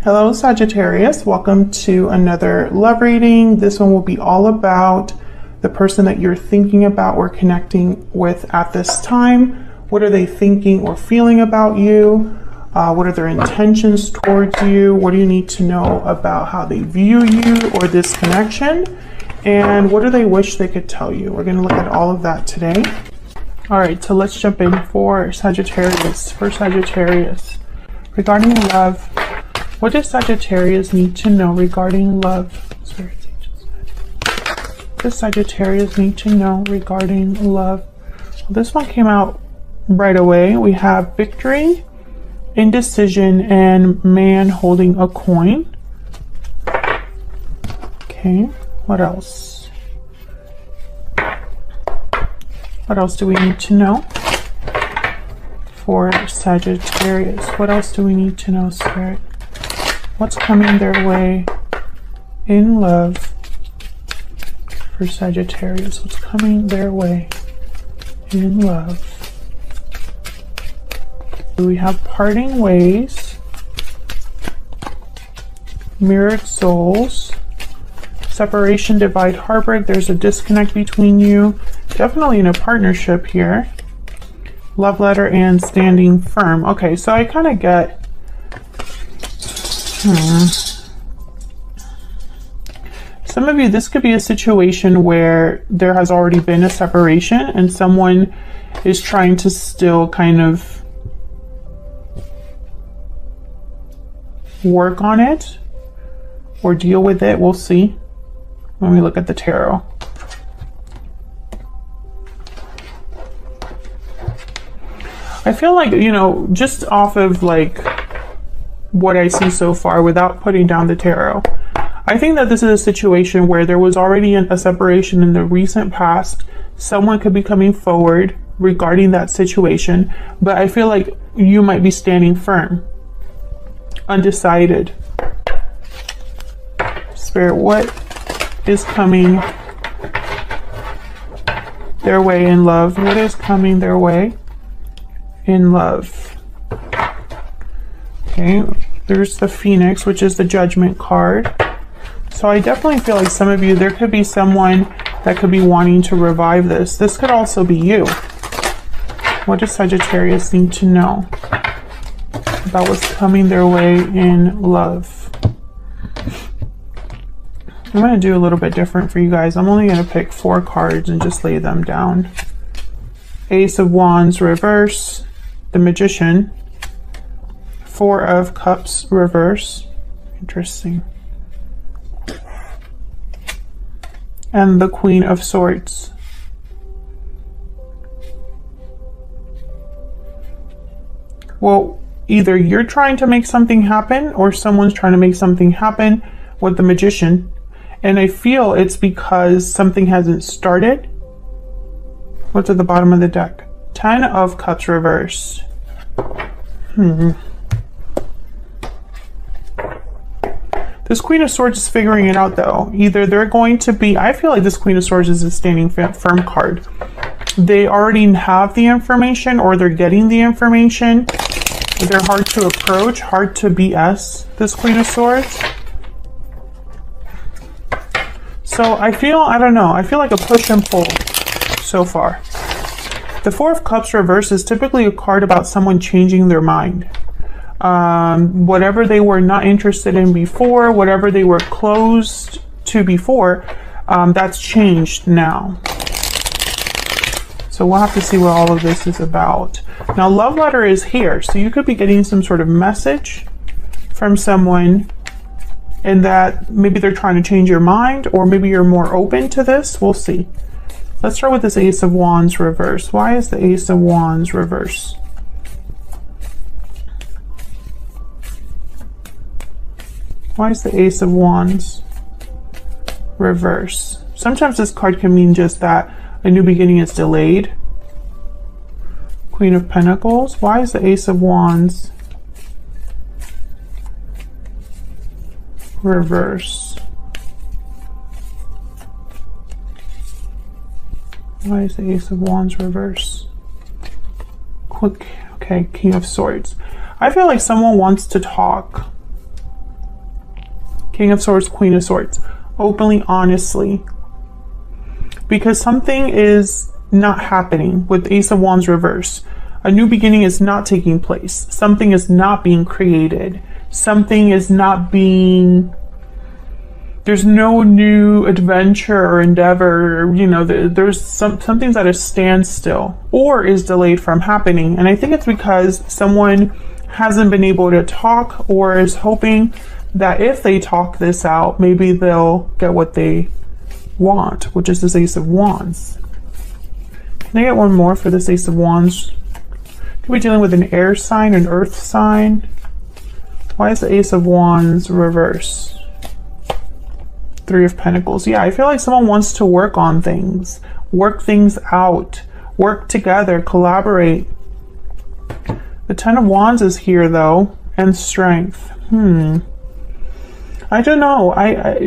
Hello Sagittarius, welcome to another love reading. This one will be all about the person that you're thinking about or connecting with at this time. What are they thinking or feeling about you? What are their intentions towards you? What do you need to know about how they view you or this connection? And what do they wish they could tell you? We're going to look at all of that today. All right, so let's jump in for Sagittarius. For Sagittarius, regarding love, what does Sagittarius need to know regarding love? What does Sagittarius need to know regarding love? Well, this one came out right away. We have victory, indecision, and man holding a coin. Okay, what else? What else do we need to know for Sagittarius? What else do we need to know, Spirit? What's coming their way in love for Sagittarius? What's coming their way in love? We have parting ways, mirrored souls, separation, divide, heartbreak. There's a disconnect between you. Definitely in a partnership here. Love letter and standing firm. Okay, so I kind of get some of you, this could be a situation where there has already been a separation and someone is trying to still kind of work on it or deal with it. We'll see when we look at the tarot. I feel like, you know, just off of like what I see so far without putting down the tarot, I think that this is a situation where there was already a separation in the recent past. Someone could be coming forward regarding that situation, but I feel like you might be standing firm, undecided. Spirit, what is coming their way in love? What is coming their way in love? Okay, there's the Phoenix, which is the Judgment card. So I definitely feel like some of you, there could be someone that could be wanting to revive this. This could also be you. What does Sagittarius need to know about what's coming their way in love? I'm going to do a little bit different for you guys. I'm only going to pick 4 cards and just lay them down. Ace of Wands reverse, the Magician, 4 of Cups reverse, interesting, and the Queen of Swords. Well, either you're trying to make something happen or someone's trying to make something happen with the Magician, and I feel it's because something hasn't started. What's at the bottom of the deck? 10 of Cups reverse. This Queen of Swords is figuring it out though. Either they're going to be, I feel like this Queen of Swords is a standing firm card. They already have the information or they're getting the information. They're hard to approach, hard to BS, this Queen of Swords. So I feel, I don't know, I feel like a push and pull so far. The 4 of Cups reverse is typically a card about someone changing their mind. Whatever they were not interested in before, whatever they were closed to before, that's changed now. So we'll have to see what all of this is about. Now, love letter is here, so you could be getting some sort of message from someone and that maybe they're trying to change your mind or maybe you're more open to this. We'll see. Let's start with this Ace of Wands reverse. Why is the Ace of Wands reverse? Why is the Ace of Wands reverse? Sometimes this card can mean just that a new beginning is delayed. Queen of Pentacles. Why is the Ace of Wands reverse? Why is the Ace of Wands reverse? Okay, King of Swords. I feel like someone wants to talk. King of Swords, Queen of Swords. Openly, honestly. Because something is not happening with Ace of Wands reverse. A new beginning is not taking place. Something is not being created. Something is not being... There's no new adventure or endeavor, you know, there's something's at a standstill or is delayed from happening. And I think it's because someone hasn't been able to talk or is hoping that if they talk this out, maybe they'll get what they want, which is this Ace of Wands. Can I get one more for this Ace of Wands? Could be dealing with an air sign, an earth sign. Why is the Ace of Wands reverse? Three of Pentacles. Yeah, I feel like someone wants to work on things, work things out, work together, collaborate. The Ten of Wands is here though, and Strength. I don't know.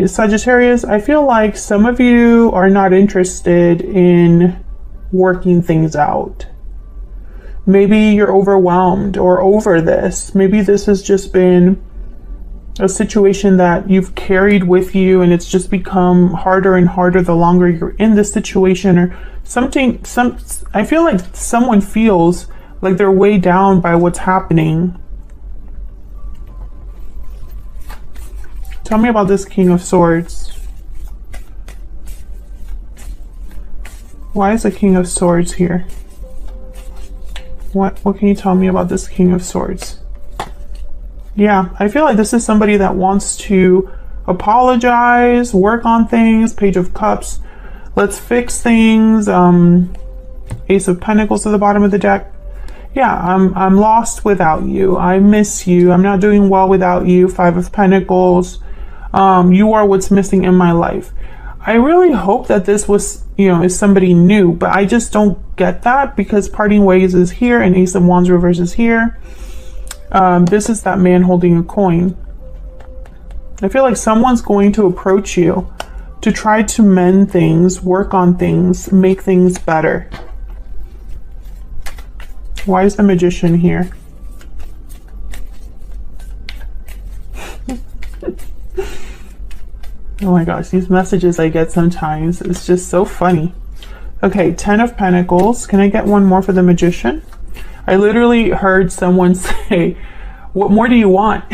Sagittarius, I feel like some of you are not interested in working things out. Maybe you're overwhelmed or over this. Maybe this has just been a situation that you've carried with you and it's just become harder and harder the longer you're in this situation, or something. I feel like someone feels like they're weighed down by what's happening. Tell me about this King of Swords. Why is the King of Swords here? What can you tell me about this King of Swords? Yeah, I feel like this is somebody that wants to apologize, work on things. Page of Cups. Let's fix things. Ace of Pentacles to the bottom of the deck. Yeah, I'm lost without you. I miss you. I'm not doing well without you. Five of Pentacles. You are what's missing in my life. I really hope that this was, you know, is somebody new, but I just don't get that because parting ways is here and Ace of Wands reverse is here. This is that man holding a coin. I feel like someone's going to approach you to try to mend things, work on things, make things better. Why is the Magician here? Oh my gosh, these messages I get sometimes, it's just so funny. Okay, Ten of Pentacles. Can I get one more for the Magician? I literally heard someone say, what more do you want?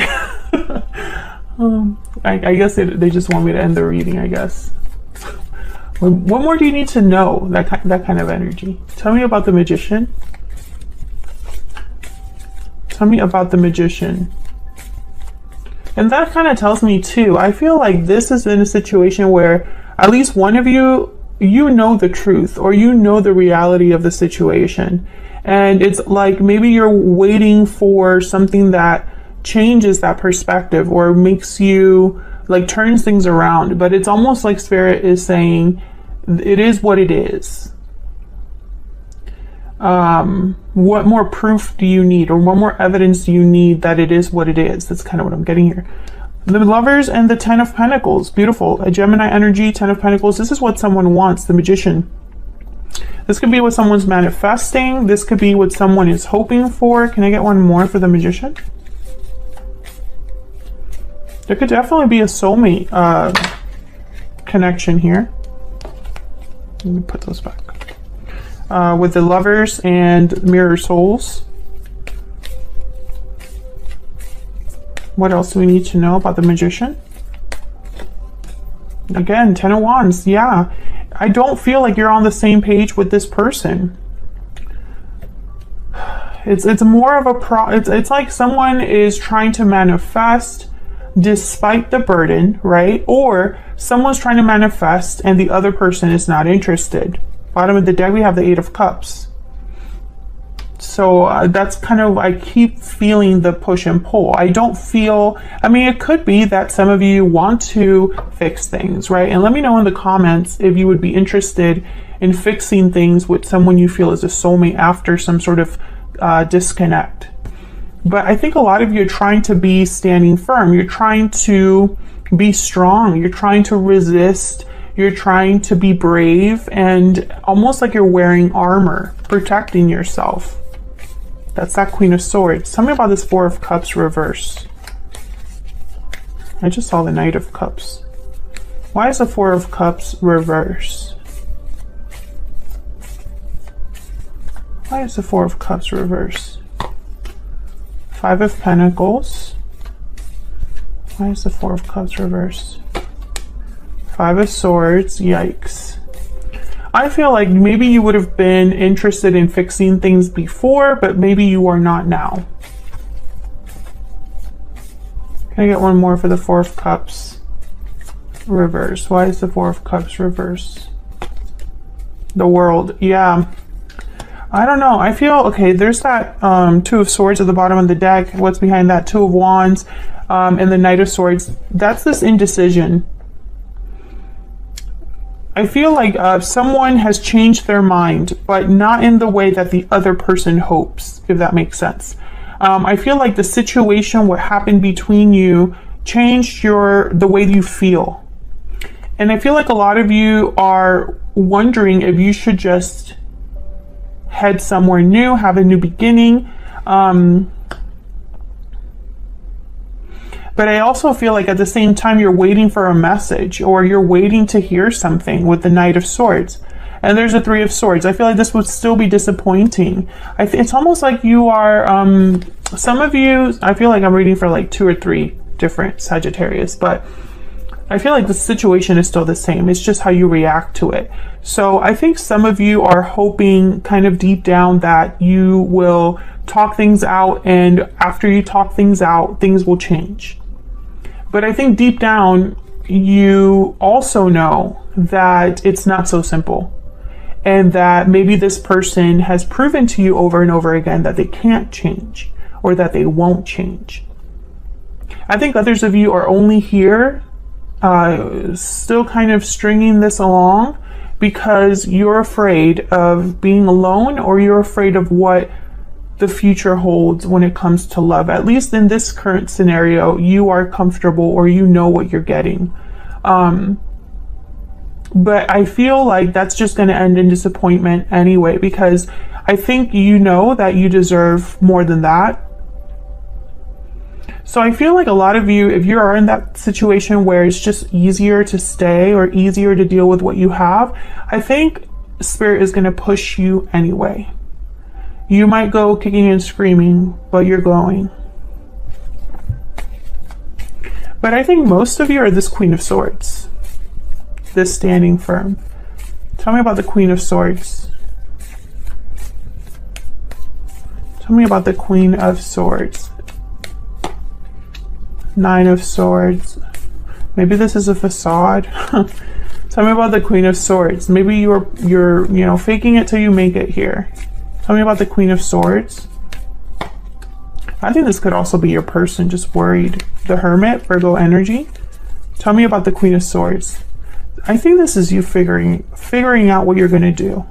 I guess they just want me to end the reading, I guess. What more do you need to know? That kind of energy. Tell me about the Magician. Tell me about the Magician. And that kind of tells me too, I feel like this is in a situation where at least one of you, you know the truth or you know the reality of the situation. And it's like maybe you're waiting for something that changes that perspective or makes you, like, turns things around. But it's almost like Spirit is saying, it is what it is. What more proof do you need, or what more evidence do you need that it is what it is? That's kind of what I'm getting here. The Lovers and the Ten of Pentacles. Beautiful. A Gemini energy, Ten of Pentacles. This is what someone wants, the Magician. This could be what someone's manifesting. This could be what someone is hoping for. Can I get one more for the Magician? There could definitely be a soulmate connection here. Let me put those back. With the Lovers and Mirror Souls. What else do we need to know about the Magician? Again, Ten of Wands. Yeah, I don't feel like you're on the same page with this person. It's more of a it's like someone is trying to manifest despite the burden, right? Or someone's trying to manifest and the other person is not interested. Bottom of the deck, we have the Eight of Cups. So that's kind of, I keep feeling the push and pull. I don't feel, I mean, it could be that some of you want to fix things, right? And let me know in the comments if you would be interested in fixing things with someone you feel is a soulmate after some sort of disconnect. But I think a lot of you are trying to be standing firm. You're trying to be strong. You're trying to resist. You're trying to be brave, and almost like you're wearing armor, protecting yourself. That's that Queen of Swords. Tell me about this Four of Cups reverse. I just saw the Knight of Cups. Why is the Four of Cups reverse? Why is the Four of Cups reverse? Five of Pentacles. Why is the Four of Cups reverse? Five of Swords. Yikes. I feel like maybe you would have been interested in fixing things before, but maybe you are not now. Can I get one more for the Four of Cups reverse? Why is the Four of Cups reverse? The World. Yeah. I don't know. I feel, okay, there's that Two of Swords at the bottom of the deck. What's behind that? Two of Wands and the Knight of Swords. That's this indecision. I feel like someone has changed their mind, but not in the way that the other person hopes, if that makes sense. I feel like the situation, what happened between you, changed the way you feel. And I feel like a lot of you are wondering if you should just head somewhere new, have a new beginning. But I also feel like at the same time, you're waiting for a message, or you're waiting to hear something with the Knight of Swords. And there's a Three of Swords. I feel like this would still be disappointing. It's almost like you are, some of you, I feel like I'm reading for like 2 or 3 different Sagittarius, but I feel like the situation is still the same. It's just how you react to it. So I think some of you are hoping kind of deep down that you will talk things out, and after you talk things out, things will change. But I think deep down, you also know that it's not so simple, and that maybe this person has proven to you over and over again that they can't change, or that they won't change. I think others of you are only here still kind of stringing this along because you're afraid of being alone, or you're afraid of what the future holds when it comes to love. At least in this current scenario, you are comfortable, or you know what you're getting. But I feel like that's just going to end in disappointment anyway, because I think you know that you deserve more than that. So I feel like a lot of you, if you are in that situation where it's just easier to stay or easier to deal with what you have, I think Spirit is going to push you anyway. You might go kicking and screaming, but you're going. But I think most of you are this Queen of Swords, this standing firm. Tell me about the Queen of Swords. Tell me about the Queen of Swords. Nine of Swords. Maybe this is a facade. Tell me about the Queen of Swords. Maybe you're you know, faking it till you make it here. Tell me about the Queen of Swords. I think this could also be your person, just worried. The Hermit, Virgo energy. Tell me about the Queen of Swords. I think this is you figuring out what you're going to do.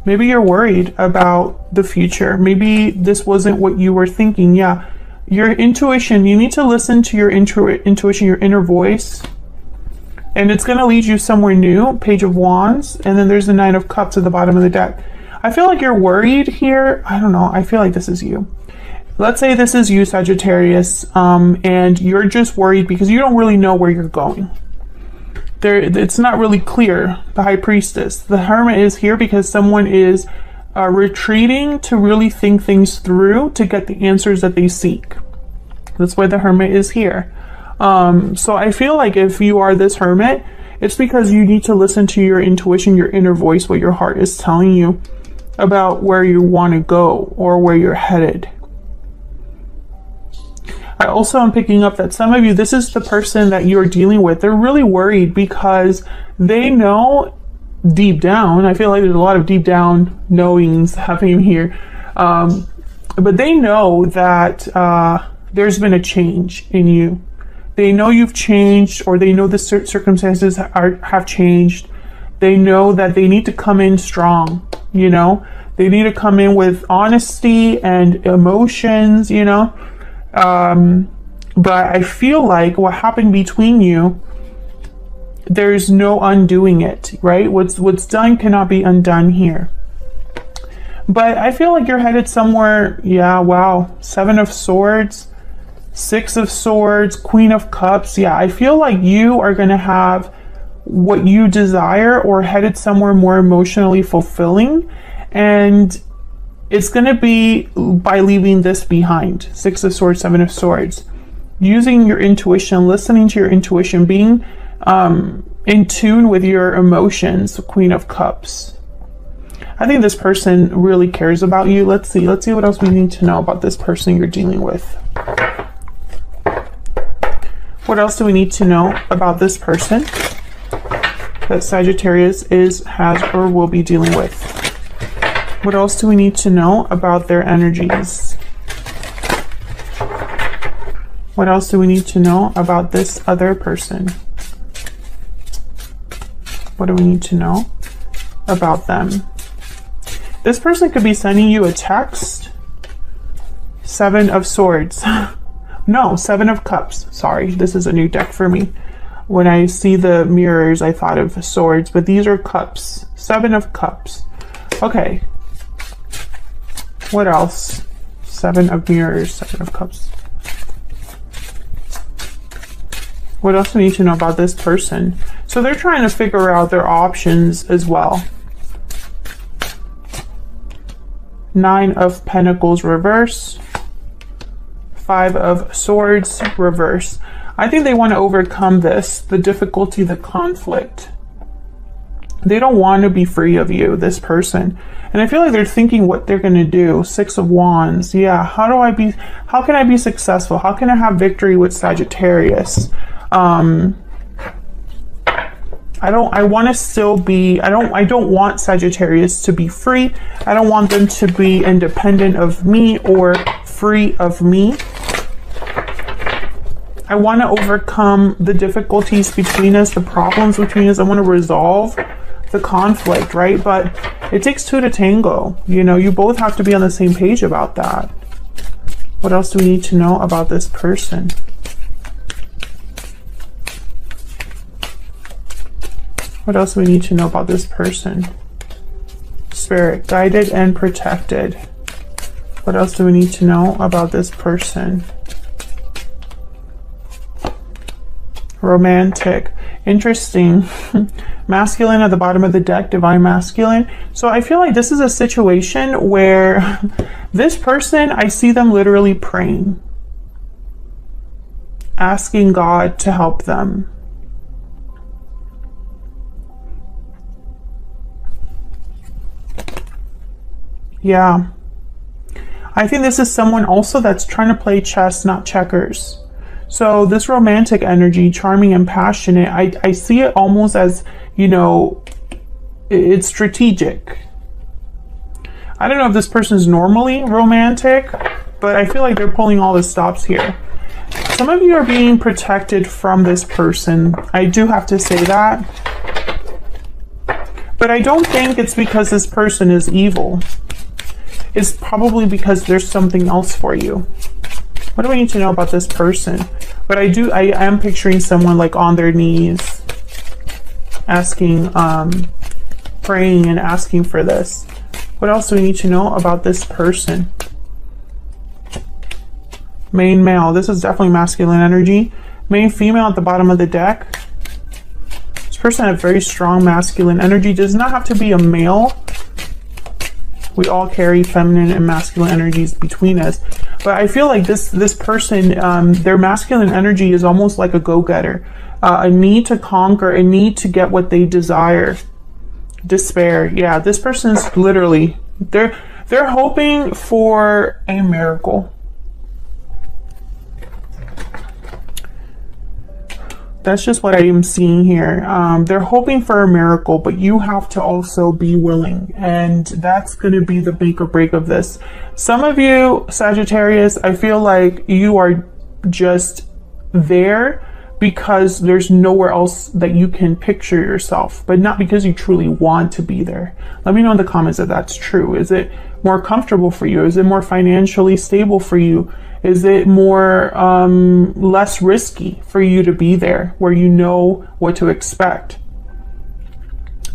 Maybe you're worried about the future. Maybe this wasn't what you were thinking. Yeah. Your intuition, you need to listen to your intuition, your inner voice, and it's going to lead you somewhere new. Page of Wands, and then there's the Nine of Cups at the bottom of the deck. I feel like you're worried here. I don't know. I feel like this is you. Let's say this is you, Sagittarius, and you're just worried because you don't really know where you're going. It's not really clear. The High Priestess. The Hermit is here because someone is retreating to really think things through to get the answers that they seek. That's why the Hermit is here. So I feel like if you are this Hermit, it's because you need to listen to your intuition, your inner voice, what your heart is telling you about where you want to go or where you're headed. I also am picking up that some of you, this is the person that you're dealing with. They're really worried because they know deep down, I feel like there's a lot of deep down knowings happening here, but they know that there's been a change in you. They know you've changed, or they know the circumstances have changed. They know that they need to come in strong, you know? They need to come in with honesty and emotions, you know? But I feel like what happened between you, there's no undoing it, right? What's done cannot be undone here. But I feel like you're headed somewhere. Yeah, wow. Seven of Swords. Six of Swords, Queen of Cups. Yeah, I feel like you are going to have what you desire or headed somewhere more emotionally fulfilling. And it's going to be by leaving this behind. Six of Swords, Seven of Swords. Using your intuition, listening to your intuition, being in tune with your emotions. Queen of Cups. I think this person really cares about you. Let's see what else we need to know about this person you're dealing with. What else do we need to know about this person that Sagittarius has, or will be dealing with? What else do we need to know about their energies? What else do we need to know about this other person? What do we need to know about them? This person could be sending you a text. Seven of Swords. No, Seven of Cups. Sorry, this is a new deck for me. When I see the mirrors, I thought of swords, but these are cups. Seven of Cups. Okay. What else? Seven of Mirrors, Seven of Cups. What else do we need to know about this person? So they're trying to figure out their options as well. Nine of Pentacles reverse. Five of Swords reverse. I think they want to overcome this, the difficulty, the conflict. They don't want to be free of you, this person. And I feel like they're thinking what they're going to do. Six of Wands. Yeah, how can I be successful? How can I have victory with Sagittarius? I don't want Sagittarius to be free. I don't want them to be independent of me or free of me. I want to overcome the difficulties between us, the problems between us. I want to resolve the conflict, right? But it takes two to tango. You know, you both have to be on the same page about that. What else do we need to know about this person? What else do we need to know about this person? Spirit, guided and protected. What else do we need to know about this person? Romantic. Interesting. Masculine at the bottom of the deck, divine masculine. So I feel like this is a situation where this person, I see them literally praying, asking God to help them. Yeah. I think this is someone also that's trying to play chess, not checkers. So this romantic energy, charming and passionate, I see it almost as, you know, it's strategic. I don't know if this person's normally romantic, but I feel like they're pulling all the stops here. Some of you are being protected from this person. I do have to say that. But I don't think it's because this person is evil. It's probably because there's something else for you. What do we need to know about this person? But I am picturing someone like on their knees, asking, praying and asking for this. What else do we need to know about this person? Main male. This is definitely masculine energy. Main female at the bottom of the deck. This person has very strong masculine energy. Does not have to be a male. We all carry feminine and masculine energies between us. But I feel like this person, their masculine energy is almost like a go-getter. A need to conquer, a need to get what they desire. Despair. Yeah, this person's literally, they're hoping for a miracle. That's just what I am seeing here. They're hoping for a miracle, but you have to also be willing. And that's going to be the make or break of this. Some of you, Sagittarius, I feel like you are just there because there's nowhere else that you can picture yourself, but not because you truly want to be there. Let me know in the comments if that's true. Is it more comfortable for you? Is it more financially stable for you? Is it more less risky for you to be there where you know what to expect?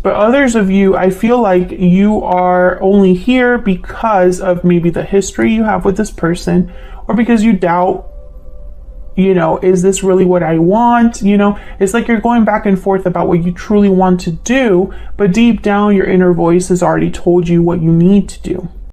But others of you, I feel like you are only here because of maybe the history you have with this person, or because you doubt You know, is this really what I want? You know, it's like you're going back and forth about what you truly want to do, but deep down your inner voice has already told you what you need to do.